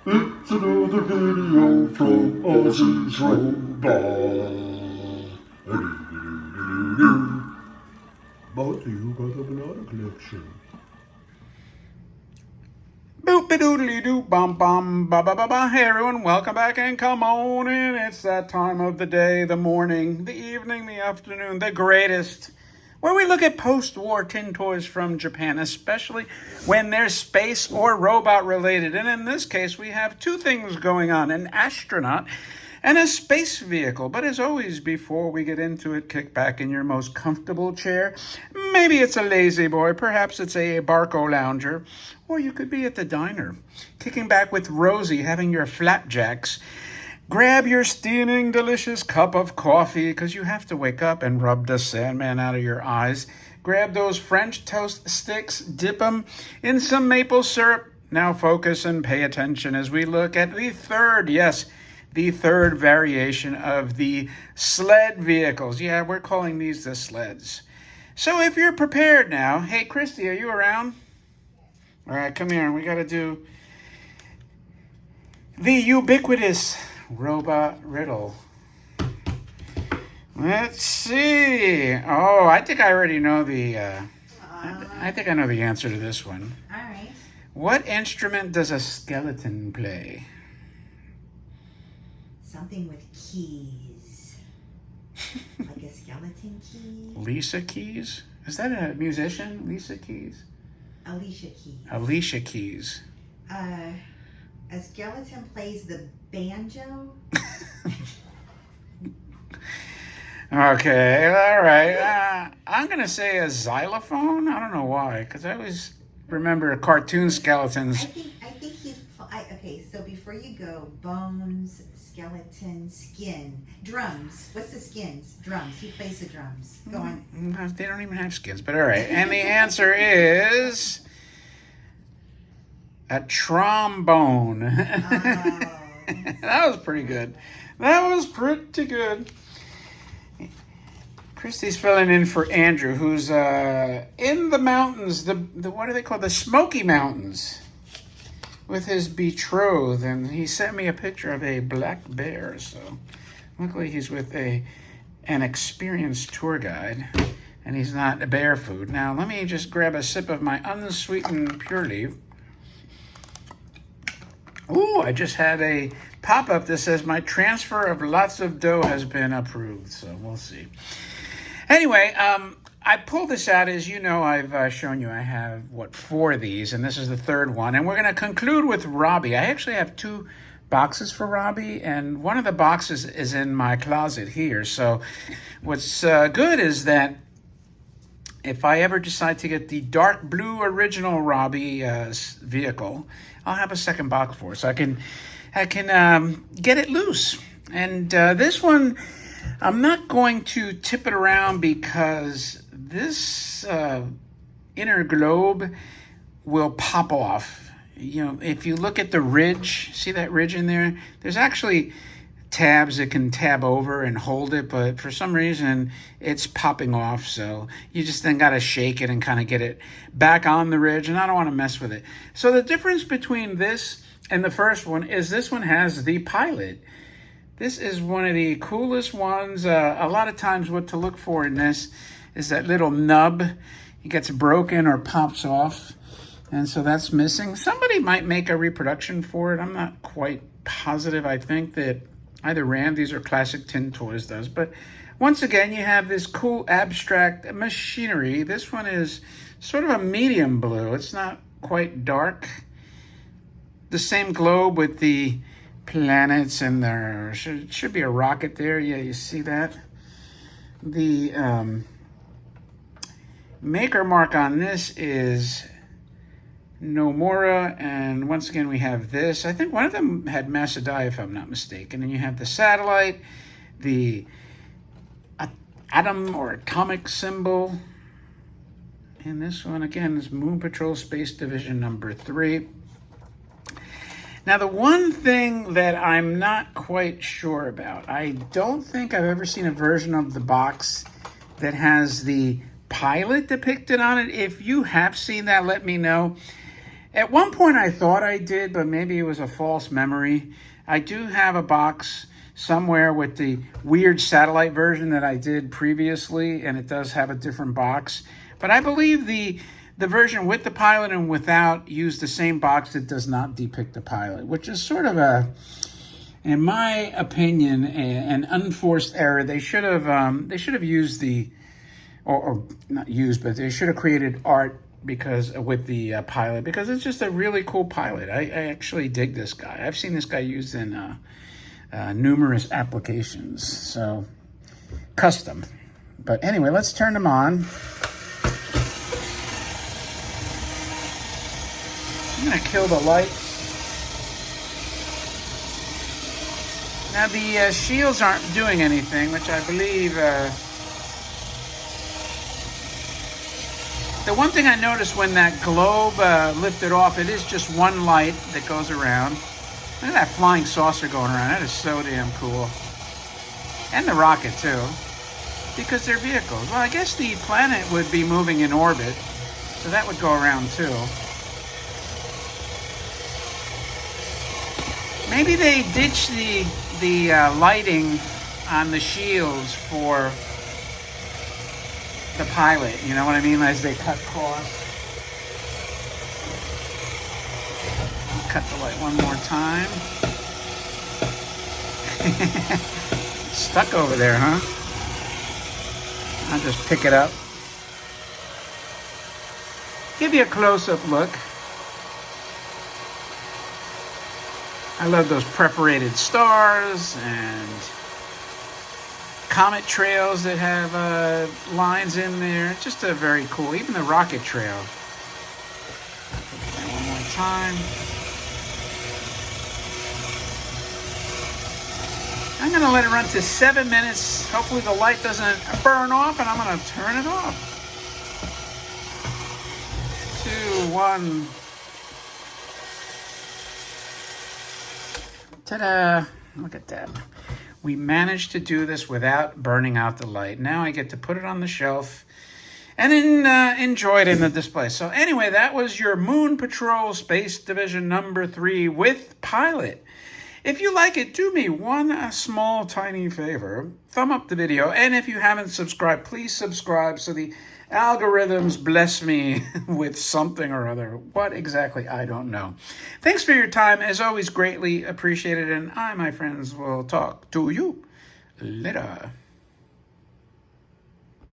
It's another video from Ozzy's Robot. Brought to you by the Banana Collection. Boop-a-doodly-doo, bum-bum, ba-ba-ba-ba. Hey everyone, welcome back and come on in. It's that time of the day, the morning, the evening, the afternoon, the greatest, where we look at post-war tin toys from Japan, especially when they're space or robot related. And in this case, we have two things going on, an astronaut and a space vehicle. But as always, before we get into it, kick back in your most comfortable chair. Maybe it's a lazy boy, perhaps it's a Barco lounger, or you could be at the diner, kicking back with Rosie, having your flapjacks. Grab your steaming, delicious cup of coffee, because you have to wake up and rub the Sandman out of your eyes. Grab those French toast sticks, dip them in some maple syrup. Now focus and pay attention as we look at the third variation of the sled vehicles. Yeah, we're calling these the sleds. So if you're prepared now, hey, Christy, are you around? All right, come here. We got to do the ubiquitous robot riddle. Let's see. Oh, I think I already know I think I know the answer to this one. All right. What instrument does a skeleton play? Something with keys. Like a skeleton key. Lisa Keys? Is that a musician? Lisa Keys? Alicia Keys. Alicia Keys. A skeleton plays the banjo. Okay, all right. I'm going to say a xylophone. I don't know why, because I always remember cartoon skeletons. I think he's... okay, so before you go, bones, skeleton, skin, drums. What's the skins? Drums. He plays the drums. Go on. They don't even have skins, but all right. And the answer is a trombone. Oh. That was pretty good. That was pretty good. Christy's filling in for Andrew, who's in the mountains, the what are they called? The Smoky Mountains, with his betrothed, and he sent me a picture of a black bear. So luckily he's with an experienced tour guide, and he's not barefoot. Now let me just grab a sip of my unsweetened Pure Leaf. Ooh, I just had a pop-up that says my transfer of lots of dough has been approved, so we'll see. Anyway, I pulled this out. As you know, I've shown you I have, 4 of these, and this is the third one. And we're going to conclude with Robbie. I actually have 2 boxes for Robbie, and one of the boxes is in my closet here. So what's good is that if I ever decide to get the dark blue original Robbie vehicle, I'll have a second box for it, so I can get it loose. And this one, I'm not going to tip it around because this inner globe will pop off. You know, if you look at the ridge, see that ridge in there? There's actually tabs that can tab over and hold it, but for some reason it's popping off, so you just then got to shake it and kind of get it back on the ridge, and I don't want to mess with it. So the difference between this and the first one is this one has the pilot. This is one of the coolest ones. A lot of times what to look for in this is that little nub. It gets broken or pops off, and so that's missing. Somebody might make a reproduction for it. I'm not quite positive. I think that either Randy's or Classic Tin Toys does. But once again, you have this cool abstract machinery. This one is sort of a medium blue. It's not quite dark. The same globe with the planets, and there should be a rocket there. Yeah, you see that? The maker mark on this is Nomura, and once again we have this. I think one of them had Masadai, if I'm not mistaken. And you have the satellite, the atom or atomic symbol, and this one again is Moon Patrol Space Division number 3. Now the one thing that I'm not quite sure about, I don't think I've ever seen a version of the box that has the pilot depicted on it. If you have seen that, let me know. At one point I thought I did, but maybe it was a false memory. I do have a box somewhere with the weird satellite version that I did previously, and it does have a different box. But I believe the version with the pilot and without used the same box that does not depict the pilot, which is sort of a, in my opinion, an unforced error. They should have used the, or not used, but they should have created art because with the pilot, because it's just a really cool pilot. I actually dig this guy. I've seen this guy used in numerous applications, so custom. But anyway, let's turn them on. I'm gonna kill the lights. Now the shields aren't doing anything, which I believe, the one thing I noticed when that globe lifted off, it is just one light that goes around. Look at that flying saucer going around. That is so damn cool. And the rocket too, because they're vehicles. Well, I guess the planet would be moving in orbit, so that would go around too. Maybe they ditched the lighting on the shields for the pilot, you know what I mean, as they cut costs. Cut the light one more time. Stuck over there, huh? I'll just pick it up. Give you a close-up look. I love those perforated stars and comet trails that have lines in there. Just a very cool, even the rocket trail. One more time. I'm going to let it run to 7 minutes. Hopefully the light doesn't burn off, and I'm going to turn it off. 2, 1. Ta-da! Look at that. We managed to do this without burning out the light. Now I get to put it on the shelf and then enjoy it in the display. So anyway, that was your Moon Patrol Space Division number 3 with pilot. If you like it, do me one small tiny favor. Thumb up the video. And if you haven't subscribed, please subscribe so the algorithms bless me with something or other. What exactly, I don't know. Thanks for your time. As always, greatly appreciated. And I, my friends, will talk to you later.